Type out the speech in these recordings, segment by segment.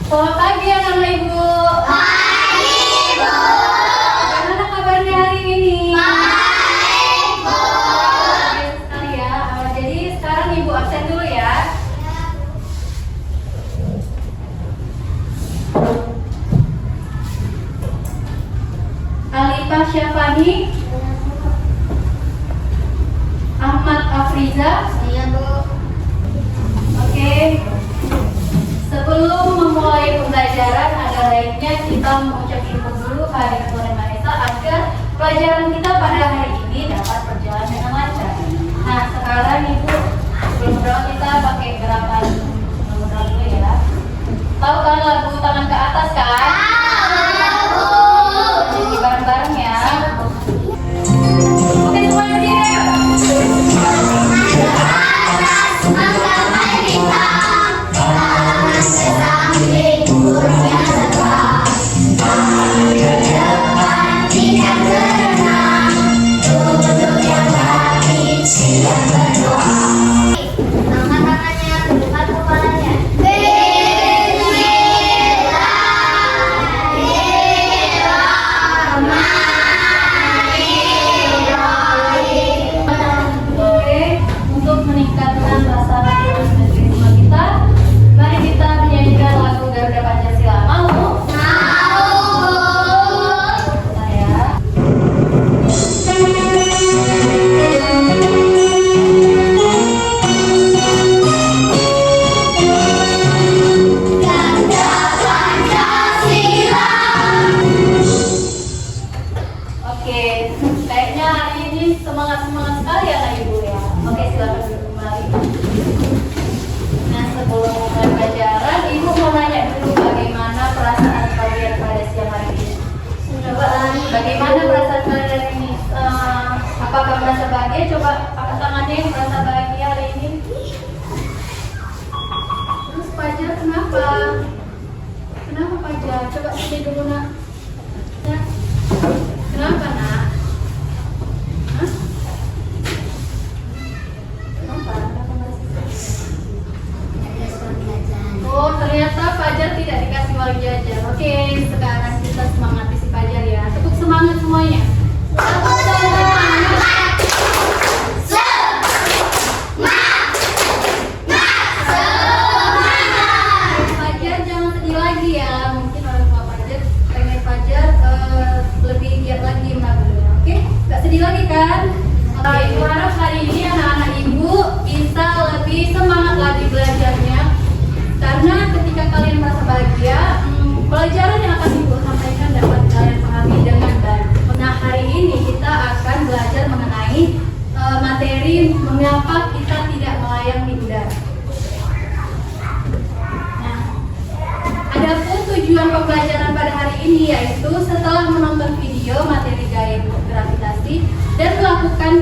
Selamat pagi anak-anak Ibu. Pagi, Bu. Bagaimana kabarnya hari ini? Baik, Bu. Oke sekali ya. Jadi sekarang Ibu absen dulu ya. Alifah Syafani, Ahmad Afriza. Iya, Bu. Oke. Sebelum memulai pembelajaran, ada baiknya kita mengucapkan dulu kehadiran Tuhan Yang Maha Esa agar pelajaran kita pada hari ini dapat berjalan dengan lancar. Nah, sekarang Ibu, sebelum berdoa kita pakai gerakan berdoa dulu ya. Tahu kan lagu tangan ke atas kan? Tahu. Jadi bareng-bareng ya. Oke, semuanya berdiri. Angkat tangannya, tundukkan kepalanya. Oke, untuk meningkatkan rasa patriotisme kita, mari kita menyanyikan lagu Garuda Pancasila. Mau? Bentar ya. Oke, kayaknya hari ini semangat-semangat sekali ya Kak Ibu ya. Oke, silakan duduk kembali. Nah, sebelum mulai pelajaran, Ibu mau nanya dulu bagaimana perasaan kalian pada siang hari ini? Coba, bagaimana perasaan kalian hari ini? Apakah merasa bahagia? Coba angkat tangannya yang merasa bahagia hari ini. Terus Fajar kenapa? Kenapa Fajar? Coba sini dulu nak. Ya. Kenapa nak? Hah? Kenapa? Oh, ternyata Fajar tidak dikasih uang jajan. Oke, sekarang kita semangati si Fajar ya. Tepuk semangat semuanya. Tepuk semangat. Fajar jangan sedih lagi ya. Mungkin orang tua Fajar pengen Fajar lebih giat lagi menabungnya. Oke, nggak sedih lagi kan? Oke, Ibu harap hari ini anak-anak Ibu bisa lebih semangat lagi belajarnya. Karena ketika kalian merasa bahagia, pelajaran yang akan Ibu sampaikan dapat kalian pahami dengan baik. Nah, hari ini kita akan belajar mengenai materi mengapa kita tidak melayang di udara. Nah, adapun tujuan pembelajaran pada hari ini yaitu setelah menonton video materi gaya gravitasi dan melakukan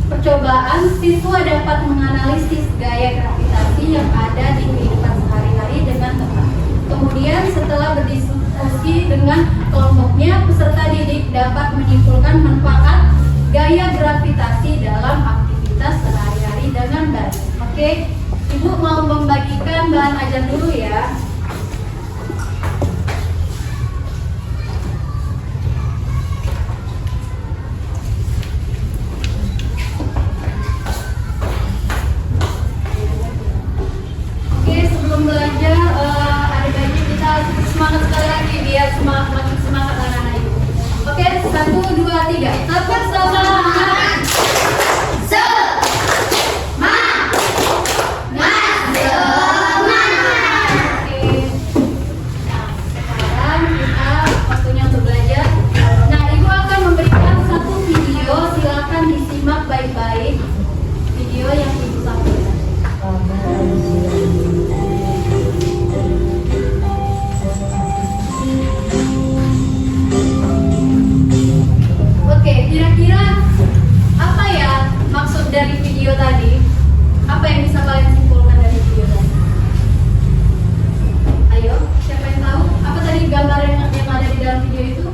percobaan, siswa dapat menganalisis gaya gravitasi yang ada di kehidupan sehari-hari dengan tepat. Kemudian setelah berdiskusi dengan kelompoknya, peserta didik dapat menyimpulkan manfaat gaya gravitasi dalam aktivitas sehari-hari dengan baik. Oke, Ibu mau membagikan bahan ajar dulu ya. Oke, sebelum belajar ada baiknya kita semangat sekali lagi biar makin semangat anak-anak Ibu. Oke, 1, 2, 3. Tepuk semangat. Oke. Nah, sekarang kita waktunya untuk belajar. Nah, Ibu akan memberikan satu video, silakan disimak baik-baik video yang Ibu sampaikan. Oke, kira-kira apa ya maksud dari video tadi? Apa yang bisa kalian simpulkan dari video tadi? Ayo, siapa yang tahu? Apa tadi gambar yang ada di dalam video itu?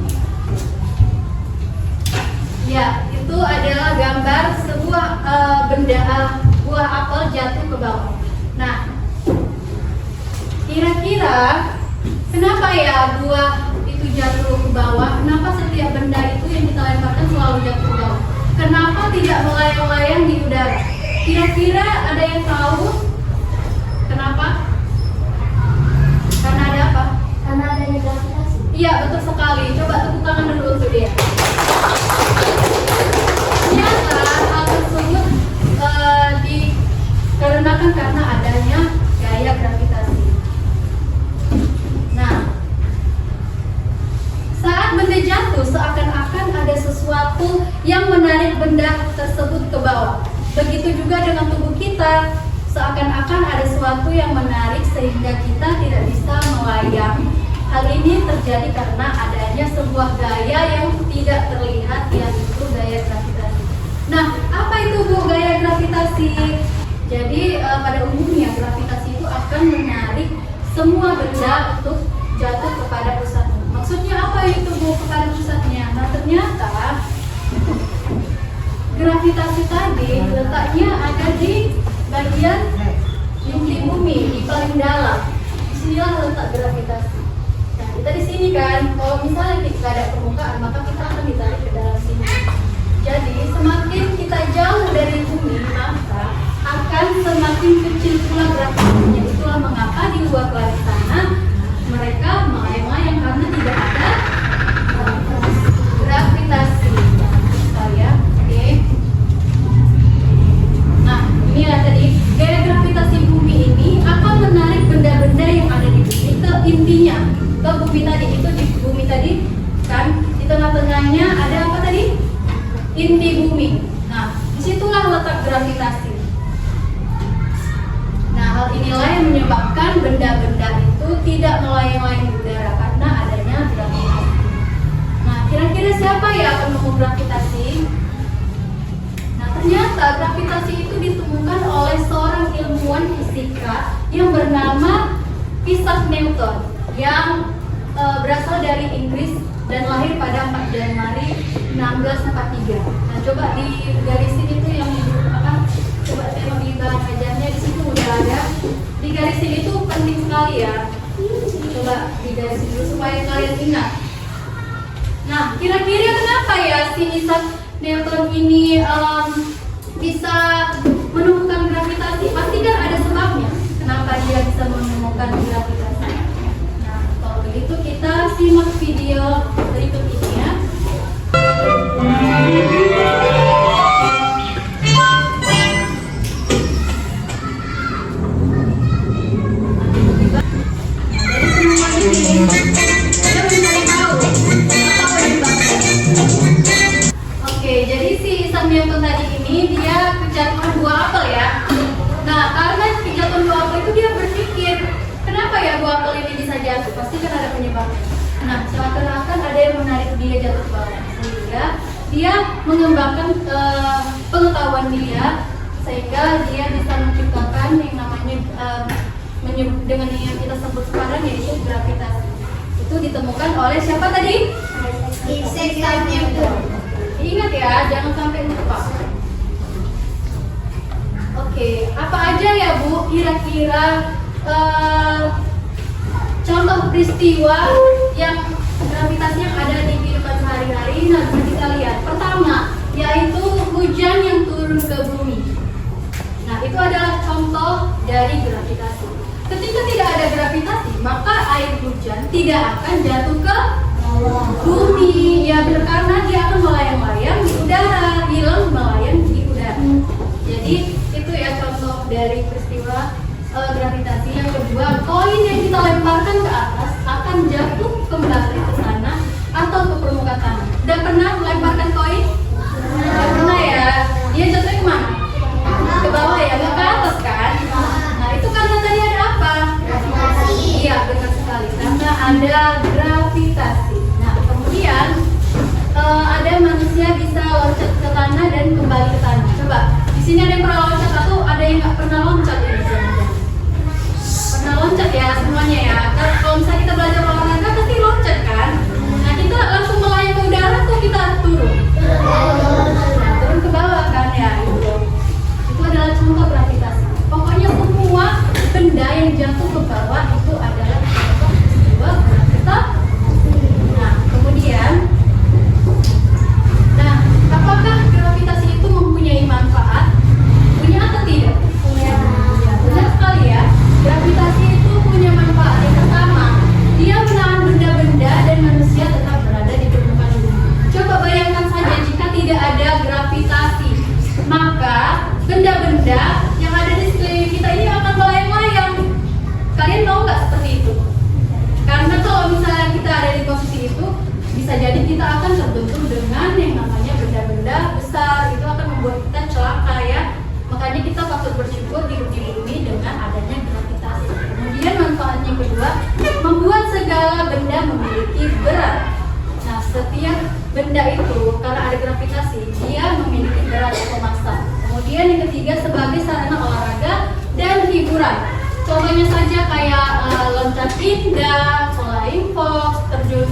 Ya, itu adalah gambar sebuah benda buah apel jatuh ke bawah. Nah, kira-kira Kenapa ya buah itu jatuh ke bawah? Kenapa setiap benda itu yang kita lemparkan selalu jatuh ke bawah? Kenapa tidak melayang-layang di udara? Kira-kira ada yang tahu? Kenapa? Karena ada apa? Karena adanya gravitasi. Iya, betul sekali. Coba tepuk tangan dulu untuk dia. Ternyata hal tersebut dikarenakan karena adanya gaya gravitasi. Nah, saat benda jatuh seakan-akan ada sesuatu yang menarik benda tersebut ke bawah. Begitu juga dengan tubuh kita, seakan-akan ada sesuatu yang menarik sehingga kita tidak bisa melayang. Hal ini terjadi karena adanya sebuah gaya yang tidak terlihat, yaitu gaya gravitasi. Nah, apa itu Bu gaya gravitasi? Jadi pada umumnya gravitasi itu akan menarik semua benda untuk jatuh kepada pusatnya. Maksudnya apa itu Bu kepada pusatnya? Nah, ternyata gravitasi tadi letaknya ada di bagian inti bumi, di paling dalam. Disinilah letak gravitasi. Nah, kita di sini kan, kalau misalnya kita ada permukaan, maka kita akan ditarik ke dalam sini. Jadi semakin kita jauh dari bumi, maka akan semakin kecil pula gravitasinya. Itulah mengapa di luar planet sana mereka melayang-layang karena tidak ada gravitasi. Saya, oke. Nah, inilah tadi gaya gravitasi bumi ini akan menarik benda-benda yang ada di bumi ke intinya, ke bumi tadi. Itu di bumi tadi kan, di tengah-tengahnya ada apa tadi? Inti bumi. Nah, disitulah letak gravitasi. Nah, hal inilah yang menyebabkan benda-benda itu tidak melayang-layang di udara karena adanya gravitasi. Nah, kira-kira siapa ya penemu gravitasi? Nah, ternyata gravitasi itu ditemukan oleh seorang ilmuwan fisika yang bernama Isaac Newton yang berasal dari Inggris dan lahir pada 4 Januari 1643. Nah, coba digarisin itu yang apa? Coba tengok di bahan ajarnya, di situ udah ada. Digarisin itu penting sekali ya. Coba digarisin dulu supaya kalian ingat. Nah, kira-kira kenapa ya si Isaac Newton ini bisa menemukan gravitasi? Pasti kan ada sebabnya. Kenapa dia bisa menemukan gravitasi? Nah, kalau begitu kita simak video berikut ini ya. Oke, jadi si Isaac Newton tadi ini dia kejatuhan buah apel ya. Nah, karena kejatuhan buah apel itu dia berpikir, kenapa ya buah apel ini bisa jatuh? Pasti kan ada penyebabnya. Nah, seakan-akan ada yang menarik dia jatuh ke bawah, sehingga dia mengembangkan pengetahuan dia, sehingga dia bisa menciptakan yang namanya dengan yang kita sebut sekarang yaitu gravitasi. Itu ditemukan oleh siapa tadi? Isaac Newton. Ingat ya, jangan sampai lupa. Oke, apa aja ya Bu kira-kira contoh peristiwa yang gravitasi yang ada di kehidupan sehari-hari? Nah, bisa kita lihat. Pertama, yaitu hujan yang turun ke bumi. Nah, itu adalah contoh dari gravitasi. Ketika tidak ada gravitasi, maka air hujan tidak akan jatuh ke bumi. Ya, karena dia akan melayang-layang di udara, hilang melayang di udara. Jadi itu ya contoh dari peristiwa gravitasi. Yang kedua, koin yang kita lemparkan ke atas akan jatuh kembali ke sana atau ke permukaan tanah. Udah pernah melemparkan koin? Udah pernah ya? Dia jatuhnya kemana? Ke bawah ya, nggak ke atas kan? Nah, itu karena tadi ada apa? Iya, benar sekali. Karena ada gravitasi. Nah, kemudian ada manusia bisa loncat ke tanah dan kembali ke tanah. Coba, di sini ada yang pernah loncat atau ada yang nggak pernah loncat ya? Pernah loncat ya semuanya ya. Kalau misalnya kita belajar olahraga pasti loncat kan? Nah, kita langsung melayang ke udara atau kita turun? Nah, turun ke bawah kan ya? Itu adalah contoh gravitasi. Pokoknya semua benda yang jatuh ke bawah itu adalah contoh peristiwa seperti itu. Karena kalau misalnya kita ada di posisi itu, bisa jadi kita akan terbentur dengan yang namanya benda-benda besar. Itu akan membuat kita celaka ya. Makanya kita patut bersyukur hidup di bumi dengan adanya gravitasi. Kemudian manfaatnya kedua, membuat segala benda memiliki berat. Nah, setiap benda itu karena ada gravitasi, dia memiliki berat atau massa. Kemudian yang ketiga, sebagai sarana olahraga dan hiburan. Contohnya saja kayak loncat indah, flying fox, terjun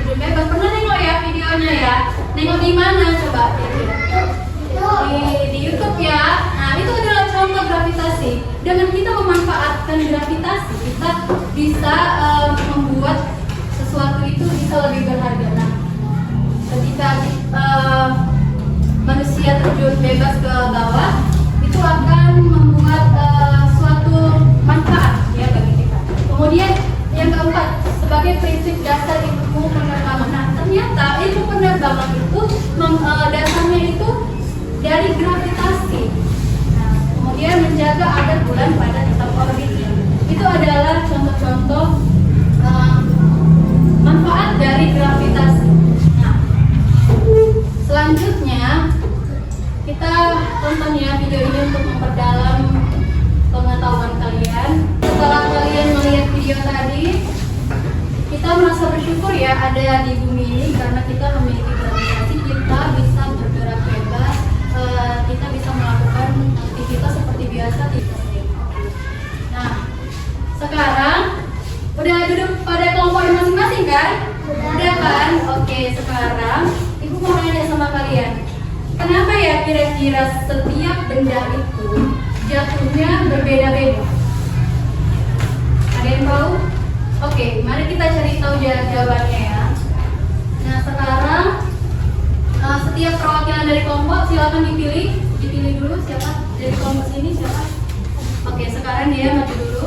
bebas. Pernah nengok ya videonya ya? Nengok di mana coba? Di YouTube ya. Nah, itu adalah contoh gravitasi. Dengan kita memanfaatkan gravitasi, kita bisa membuat sesuatu itu bisa lebih berharga. Nah, ketika manusia terjun bebas ke bawah, itu akan membuat suatu manfaat ya bagi kita. Kemudian yang keempat, sebagai prinsip dasar ilmu penerbangan. Nah, ternyata ilmu penerbangan itu dasarnya itu dari gravitasi. Nah, kemudian menjaga agar bulan pada tetap orbitnya. Itu adalah contoh-contoh manfaat dari gravitasi. Nah, selanjutnya kita tonton ya video ini untuk memperdalam pengetahuan kalian. Setelah kalian melihat video tadi, kita merasa bersyukur ya ada di bumi ini karena kita memiliki gravitasi. Kita bisa bergerak bebas, kita bisa melakukan aktivitas seperti biasa. Nah, sekarang udah duduk pada kelompoknya masing-masing kan? Udah kan? Oke, sekarang Ibu mau nanya sama kalian. Kenapa ya kira-kira setiap benda itu jatuhnya berbeda-beda? Ada yang tahu? Oke, mari kita cari tahu jawabannya ya. Nah, sekarang setiap perwakilan dari kelompok silakan dipilih dulu siapa dari kelompok sini siapa? Oke, sekarang dia maju dulu.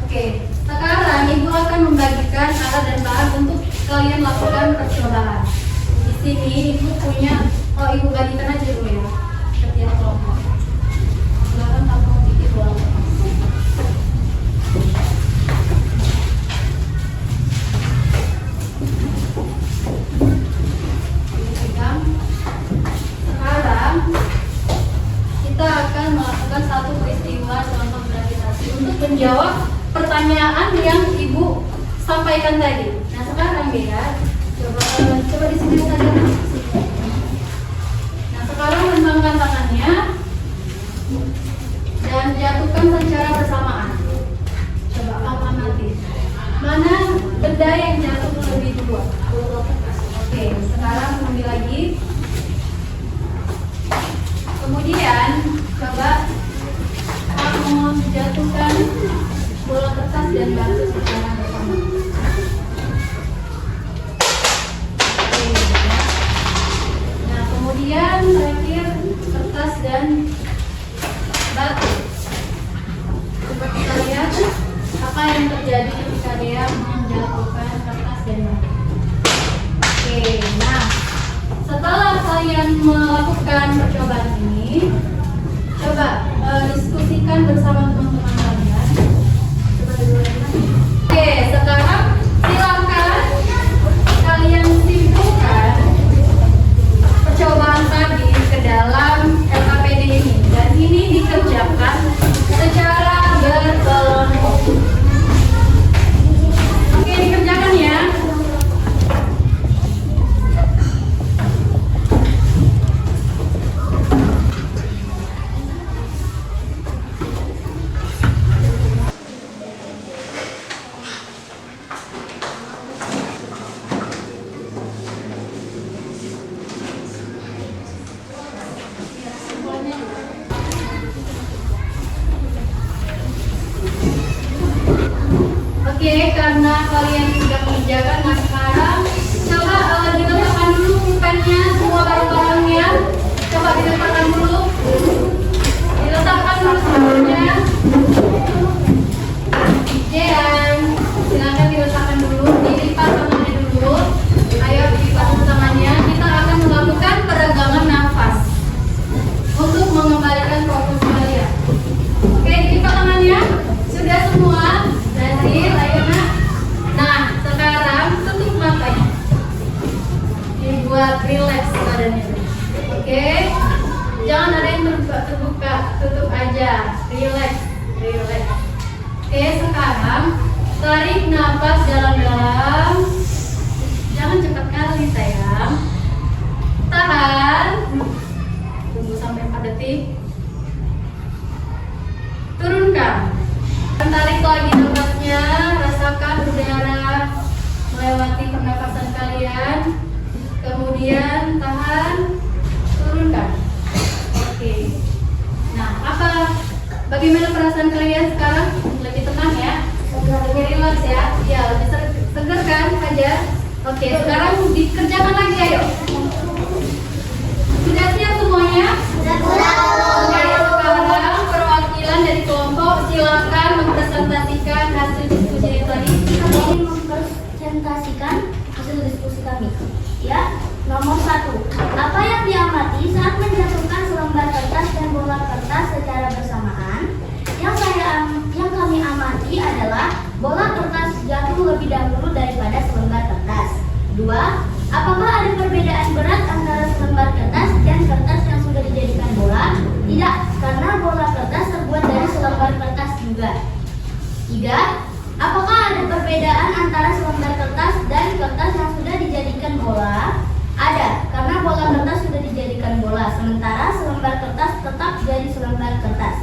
Oke, sekarang Ibu akan membagikan alat dan bahan untuk kalian lakukan percobaan. Di sini Ibu punya, Ibu bagikan aja dulu ya, setiap kelompok. Silakan kamu bikin bola. Sekarang kita akan melakukan satu peristiwa contoh gravitasi untuk menjawab pertanyaan yang Ibu sampaikan tadi. Nah, sekarang ya, coba di sini saja. Nah, sekarang rentangkan tangannya dan jatuhkan secara bersamaan. Coba kamu amati mana benda yang jatuh lebih duluan. Oke, sekarang ambil lagi. Kemudian coba kamu jatuhkan bola kertas dan batu secara bersamaan. Oke, ya. Nah, kemudian terakhir kertas dan batu. Coba kita lihat apa yang terjadi ketika dia menjatuhkan kertas dan batu. Oke, nah setelah kalian melakukan percobaan ini, coba diskusikan bersama teman-teman kalian. Coba dulu ya. Oke, sekarang silakan kalian simpulkan percobaan tadi ke dalam LKPD ini, dan ini dikerjakan secara berkelompok. Oke, dikerjakan ya. Oke, karena kalian sudah mengerjakan, nah sekarang coba diletakkan dulu pulpennya, semua barang-barangnya. Coba diletakkan dulu. Diletakkan dulu semuanya. Jan, silakan diletakkan dulu. Dilipat tangannya dulu. Ayo dilipat tangannya. Kita akan melakukan peregangan nafas untuk mengembalikan fokus kalian. Oke, dilipat tangannya. Sudah semua? badannya. Oke, jangan ada yang terbuka, tutup aja, relax, relax. Oke, sekarang tarik nafas dalam-dalam, jangan cepat kali sayang. Tahan, tunggu sampai 4 detik. Turunkan. Tarik lagi nafasnya, rasakan udara melewati pernapasan kalian. Kemudian tahan, turunkan. Oke. Nah, bagaimana perasaan kalian sekarang? Lebih tenang ya? Lebih relax ya? Ya, lebih segar kan aja? Oke, sekarang dikerjakan lagi ayo. Sudah siap semuanya? Oke, sekarang perwakilan dari kelompok silakan mempresentasikan hasil diskusi tadi. Kami ingin mempresentasikan hasil diskusi kami. Ya, nomor 1. Apa yang diamati saat menjatuhkan selembar kertas dan bola kertas secara bersamaan? Yang kami amati adalah bola kertas jatuh lebih dahulu daripada selembar kertas. 2. Apakah ada perbedaan berat antara selembar kertas dan kertas yang sudah dijadikan bola? Tidak, karena bola kertas terbuat dari selembar kertas juga. 3. Apakah ada perbedaan antara selembar kertas dan kertas yang sudah dijadikan bola? Ada, karena bola kertas sudah dijadikan bola, sementara selembar kertas tetap jadi selembar kertas.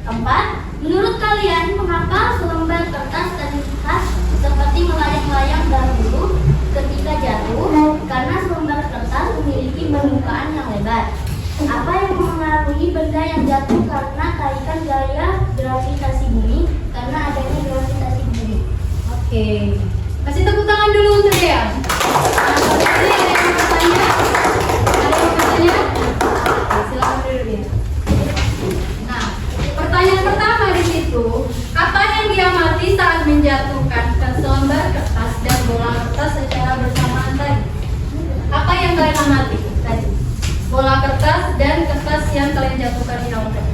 4. Menurut kalian, mengapa selembar kertas terlihat seperti melayang-layang dahulu ketika jatuh? Karena selembar kertas memiliki permukaan yang lebar. Apa yang mengaruhi benda yang jatuh karena tarikan gaya gravitasi bumi? Karena adanya gravitasi bumi. Oke. Kasih tepuk tangan dulu untuk dia. Nah, ada yang bertanya? Ada yang bertanya? Oke, silakan dulu dia. Nah, pertanyaan pertama di situ, apa yang diamati saat menjatuhkan selembar kertas dan bola kertas secara bersamaan tadi? Apa yang kalian amati tadi? Bola kertas dan kertas yang kalian jatuhkan di awal tadi.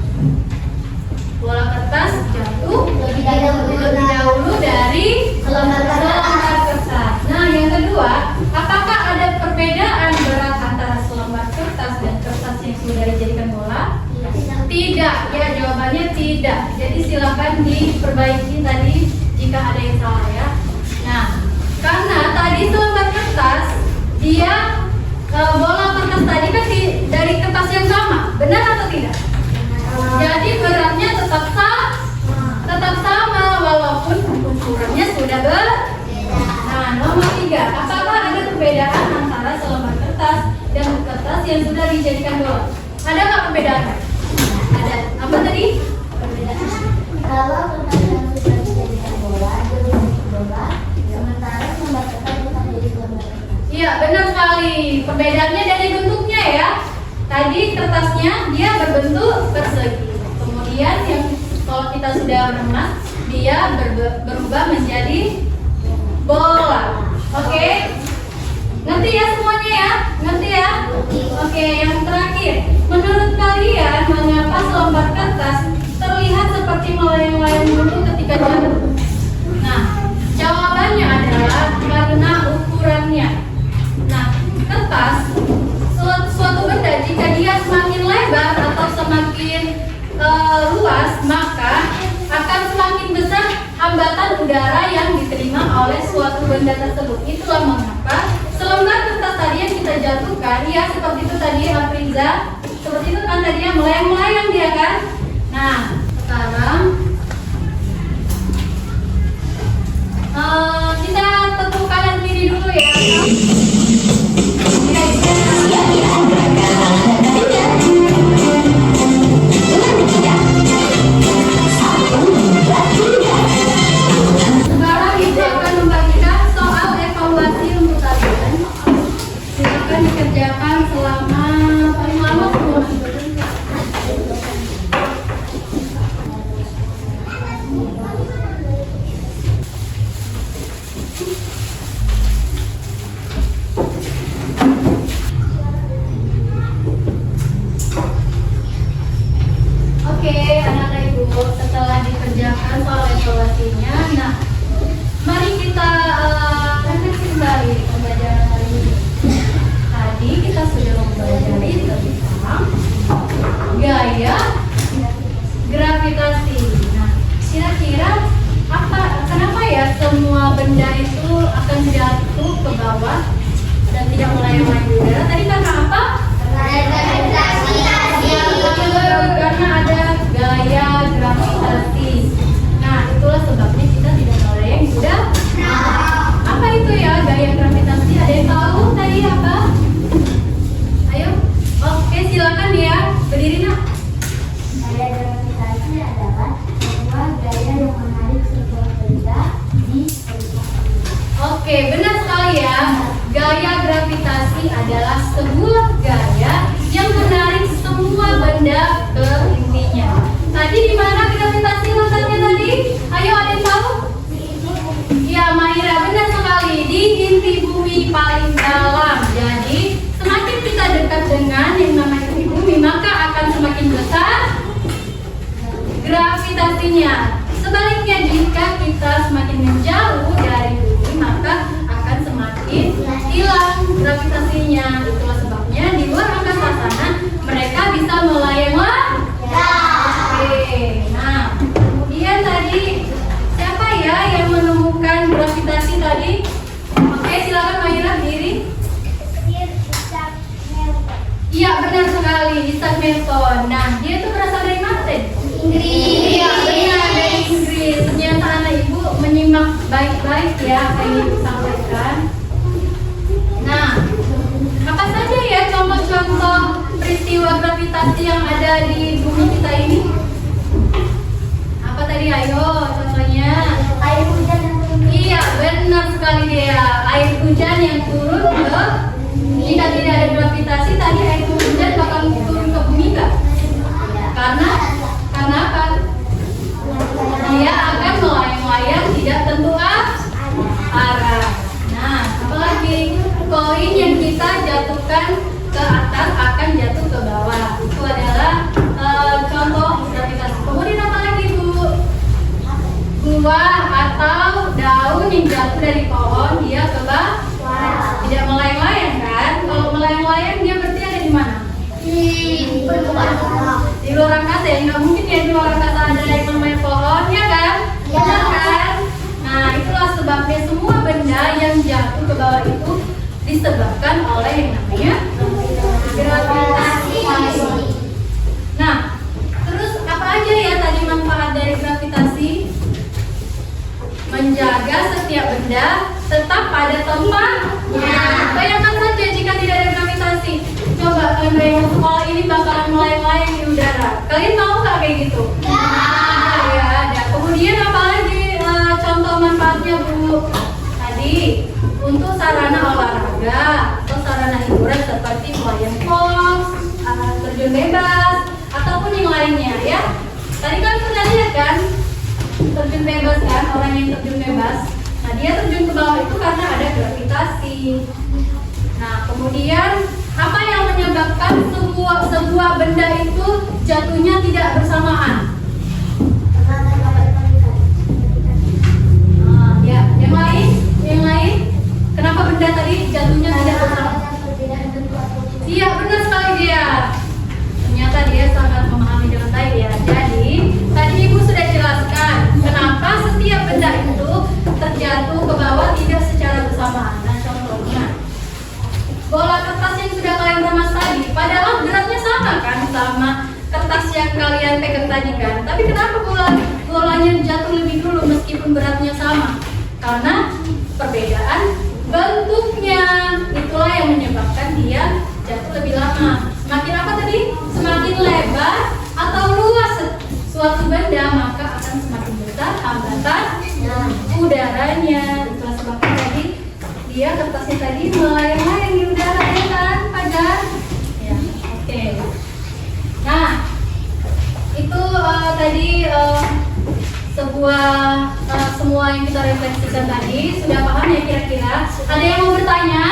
Bola kertas jatuh lebih dahulu dari selembar kertas. Nah, yang kedua, apakah ada perbedaan berat antara selembar kertas dan kertas yang sudah dijadikan bola? Tidak, ya jawabannya tidak. Jadi silakan diperbaiki tadi jika ada yang salah ya. Nah, karena tadi selembar kertas dia bola kertas tadi kan dari kertas yang sama, benar atau tidak? Jadi beratnya tetap sama walaupun ukurannya sudah berbeda. Nah, nomor 3, apakah ada perbedaan antara selembar kertas dan kertas yang sudah dijadikan bola? Ada nggak perbedaan? Ada. Apa tadi? Perbedaan. Kalau kertas yang sudah dijadikan bola jadi bola, sementara selembar kertas tetap jadi selembar kertas. Iya, benar sekali. Perbedaannya dari bentuknya ya. Tadi kertasnya dia berbentuk persegi. Kemudian yang kalau kita sudah remas, dia berubah menjadi bola. Oke? Ngerti ya semuanya ya? Ngerti ya? Oke, yang terakhir. Menurut kalian, mengapa selembar kertas terlihat seperti melayang-layang dulu ketika jatuh? Nah, jawabannya adalah karena ukurannya. Nah, kertas suatu benda jika dia semakin lebar atau semakin luas, maka akan semakin besar hambatan udara yang diterima oleh suatu benda tersebut. Itulah mengapa selembar kertas tadi yang kita jatuhkan, ya seperti itu tadi Afriza, seperti itu kan tadinya melayang-melayang dia kan. Nah, sekarang kita tentu kanan kiri dulu ya. Sekarang ibu akan membagikan soal evaluasi untuk kalian. Silakan dikerjakan selama paling lama 10 menit. tidak melayang-layang di udara tadi karena apa? Karena ada gaya gravitasi. Nah, itulah sebabnya kita tidak melayang di udara. Apa itu ya gaya gravitasi? Ada yang tahu tadi apa? Ayo. Oke, silakan ya. Berdiri, Nak. Gaya gravitasi adalah sebuah gaya yang menarik sebuah benda di permukaan. Oke, benar sekali ya. Gaya gravitasi adalah sebuah gaya yang menarik semua benda ke intinya. Tadi di mana gravitasi letaknya tadi? Ayo, ada yang tahu? Ya, Mahira, benar sekali. Di inti bumi paling dalam. Jadi, semakin kita dekat dengan yang namanya inti bumi, maka akan semakin besar gravitasinya. Sebaliknya, jika kita semakin menjauh dari bumi, maka akan semakin hilang gravitasinya. Itulah sebabnya di luar angkasa sana mereka bisa melayang-layang. Oke, nah kemudian tadi siapa ya yang menemukan gravitasi tadi? Oke, silakan Mahira berdiri. Iya, benar sekali, Isaac Newton. Nah, dia itu berasal dari mana tadi? Inggris. Iya, benar, dari Inggris. Ternyata anak ibu menyimak baik-baik ya apa yang ibu sampaikan. Nah, apa saja ya contoh-contoh peristiwa gravitasi yang ada di bumi kita ini? Apa tadi? Ayo, contohnya. Air hujan yang turun. Iya, benar sekali dia. Air hujan yang turun ke jika tidak ada gravitasi tadi air hujan bakal turun ke bumi nggak? Karena apa? Dia akan melayang-layang tidak tentu arah. Nah, apalagi koin yang kita jatuhkan ke atas akan jatuh ke bawah. Itu adalah contoh gravitasi. Kemudian apa lagi Bu? Buah atau daun yang jatuh dari pohon dia ke bawah. Tidak melayang-layang kan? Kalau melayang-layang dia berarti ada di mana? Di luar angkasa ya, nggak mungkin ya di luar angkasa ada yang namanya pohon ya kan? Benar kan? Nah, itulah sebabnya semua benda yang jatuh ke bawah itu disebabkan oleh yang namanya gravitasi. Nah, terus apa aja ya tadi manfaat dari gravitasi? Menjaga setiap benda tetap pada tempatnya. Bayangkan saja jika tidak ada gravitasi. Coba kalian bayangkan sekolah ini bakalan melayang-layang di udara. Kalian mau nggak kayak gitu? Ya, ada. Kemudian apa lagi contoh manfaatnya Bu? Tadi untuk sarana olahraga atau sarana hiburan seperti flying fox, terjun bebas, ataupun yang lainnya ya. Tadi kan pernah lihat kan? Terjun bebas kan, orang yang terjun bebas. Nah, dia terjun ke bawah itu karena ada gravitasi. Nah, kemudian apa yang menyebabkan sebuah benda itu jatuhnya tidak bersamaan? Ya, yang lain, kenapa benda tadi jatuhnya tidak bersamaan? Iya, benar sekali dia. Ternyata dia sangat memahami dengan baik ya. Jadi, tadi Ibu sudah jelaskan kenapa setiap benda itu terjatuh ke bawah tidak secara bersamaan. Nah, contohnya bola kertas yang sudah kalian remas tadi, padahal beratnya sama kan sama kertas yang kalian pegang tadi kan. Tapi kenapa bolanya jatuh lebih dulu meskipun beratnya sama? Karena perbedaan bentuknya. Itulah yang menyebabkan dia jatuh lebih lama. Semakin apa tadi? Semakin lebar atau luas suatu benda, maka akan semakin besar hambatan udaranya. Itulah sebabnya tadi dia kertasnya tadi melayang-layang di udara ya kan, Fajar? Ya, oke. Nah, itu tadi semua yang kita refleksikan tadi sudah paham ya kira-kira? Ada yang mau bertanya?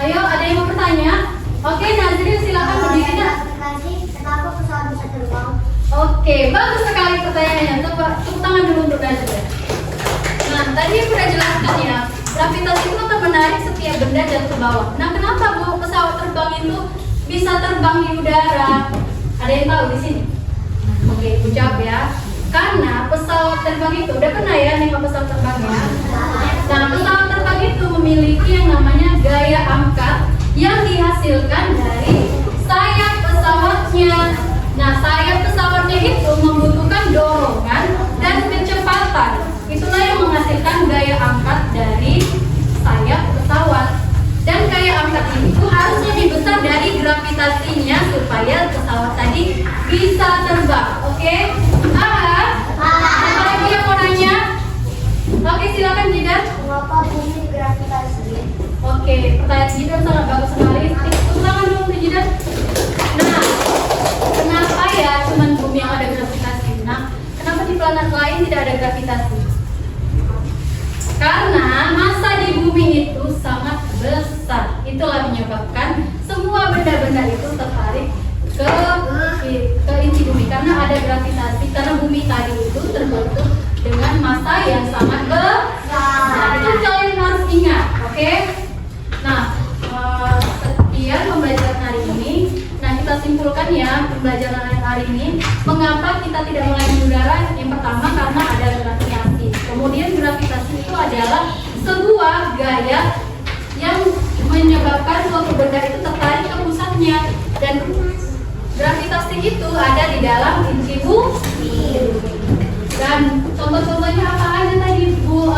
Ayo, ada yang mau bertanya? Oke, Nazrin silakan berdiri. Kenapa pesawat bisa terbang? Oke, bagus sekali pertanyaannya. Tepuk tangan dulu untuk Nazrin. Nah, tadi sudah jelaskan ya, gravitasi itu akan menarik setiap benda jatuh ke bawah. Nah, kenapa Bu pesawat terbang itu bisa terbang di udara? Ada yang tahu di sini? Oke, Ibu jawab ya. Karena pesawat terbang itu, udah pernah ya nengok pesawat terbang ya? Nah, pesawat terbang itu memiliki yang namanya gaya angkat yang dihasilkan dari sayap pesawatnya. Nah, sayap pesawatnya itu membutuhkan dorongan dan kecepatan. Itulah yang menghasilkan gaya angkat dari sayap pesawat. Dan gaya angkat itu harus lebih besar dari gravitasinya supaya pesawat tadi bisa terbang. Oke? Apa lagi yang mau nanya? Oke, silakan Jidan. Mengapa bumi gravitasi? Oke, pertanyaan Jidan sangat bagus sekali. Tepuk tangan dulu untuk Jidan. Nah, kenapa ya cuman bumi yang ada gravitasi? Nah, kenapa di planet lain tidak ada gravitasi? Karena masa di bumi itu sangat besar. Itulah menyebabkan semua benda-benda itu tertarik ke inti bumi karena ada gravitasi. Karena bumi tadi itu terbentuk dengan massa yang sangat besar. Itu kalian harus ingat, oke? Nah, sekian pembelajaran hari ini. Nah, kita simpulkan ya pembelajaran hari ini. Mengapa kita tidak melayani udara? Yang pertama karena ada gravitasi. Kemudian gravitasi itu adalah sebuah gaya yang menyebabkan suatu benda itu tertarik ke pusatnya, dan gravitasi itu ada di dalam inti bumi. Dan contoh-contohnya apa aja tadi Bu?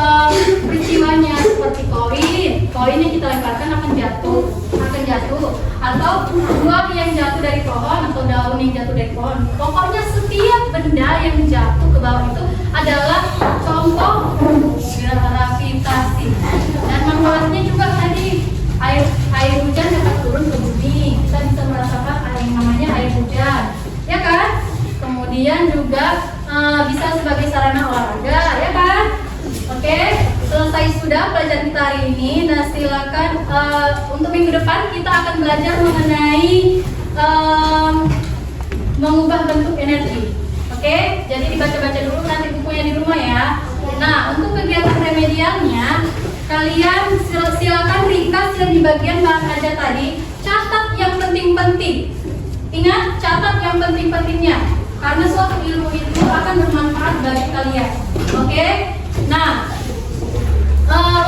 Peristiwanya seperti koin yang kita lemparkan akan jatuh, atau buah yang jatuh dari pohon atau daun yang jatuh dari pohon. Pokoknya setiap benda yang jatuh ke bawah itu adalah contoh gravitasi. Dan manfaatnya juga tadi air hujan dapat turun ke bumi. Kita bisa merasakan yang namanya air hujan, ya kan? Kemudian juga bisa sebagai sarana olahraga, ya kan? Oke, selesai sudah pelajaran kita hari ini. Nah, silakan untuk minggu depan kita akan belajar mengenai mengubah bentuk energi. Oke, jadi dibaca-baca dulu nanti bukunya di rumah ya. Nah, untuk kegiatan remedialnya, kalian silakan ringkas yang di bagian bahan aja tadi. Catat yang penting-penting. Ingat, catat yang penting-pentingnya. Karena suatu ilmu itu akan bermanfaat bagi kalian. Oke? Nah,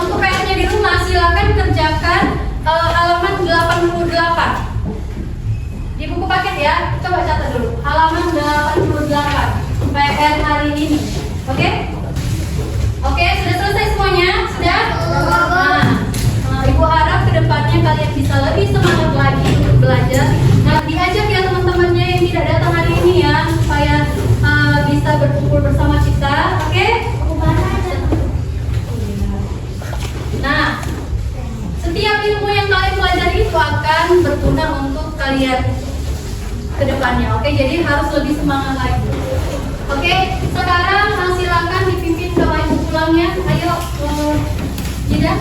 untuk PR-nya di rumah silakan kerjakan halaman 88. Di buku paket ya, coba catat dulu. Halaman 88 PR hari ini. Oke? Oke, sudah selesai semuanya? Sudah? Nah, Ibu harap kedepannya kalian bisa lebih semangat lagi untuk belajar. Nah, diajak ya teman-temannya yang tidak datang hari ini ya, supaya bisa berkumpul bersama kita. Oke? Nah, setiap ilmu yang kalian pelajari itu akan berguna untuk kalian kedepannya. Oke, jadi harus lebih semangat lagi. Oke, sekarang silakan dipimpin ke wajib pulangnya. Ayo, Jidan.